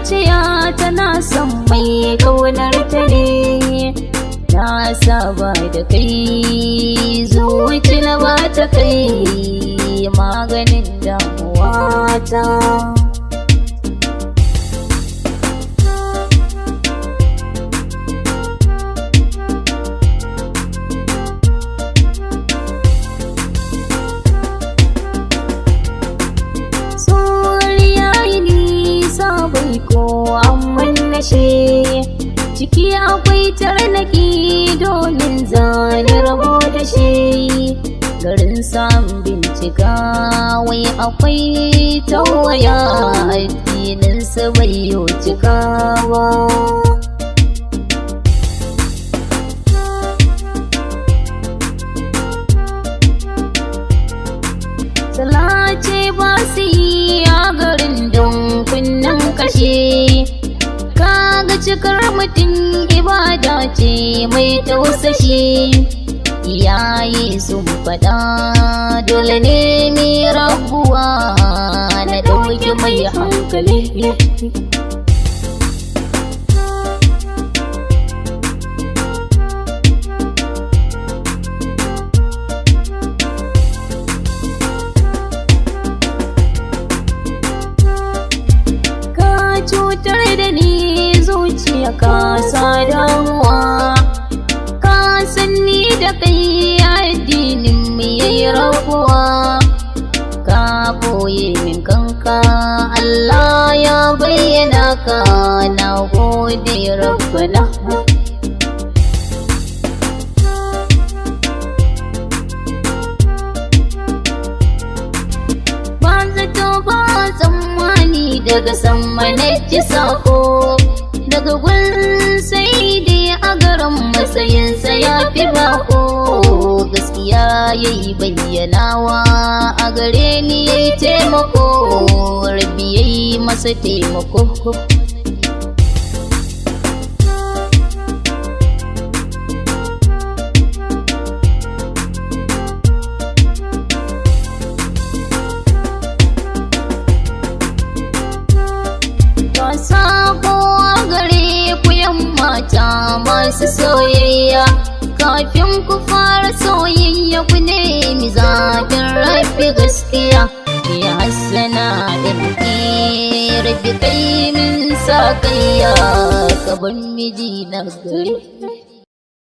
zuciya tana son mai ƙaunar ta ne. Na saba da kai zuci na ba ta kai maganin damuwa ta. Ciki akwai tarnaki domin zane rabo da shi. Garin samun bincika wai akwai tawaya addininsa bai yi cikawa. Salace ba su yi a garin don kunnen kashe. Kaga cikar mutum ibada ce mai tausashi. Iyaye sun faɗa dole ne ni rabuwa na ɗauki mai hankali. Cutar da ni zuciya ka sa damuwa. Ka san ni da kai addinin mu yayi rabuwa. Ka boye min kanka Allah ya bayyana ka, na gode rabbana. Ba zato ba tsammani daga sama na ji sako. Daga gun sai dai a garin matsayinsa ya fi bako. Gaskiya ya yi bayyanawa a gare ni ya yi taimako. Rabbi ya yi masa taimako. Sako a gare ku yan mata masu soyayya. Kafin ku fara soyayya ku nemi zaɓin Rabbi gaskiya. Ya hassana ɗarki Rabbi kai min sa kaiya, ka bar miji na gari.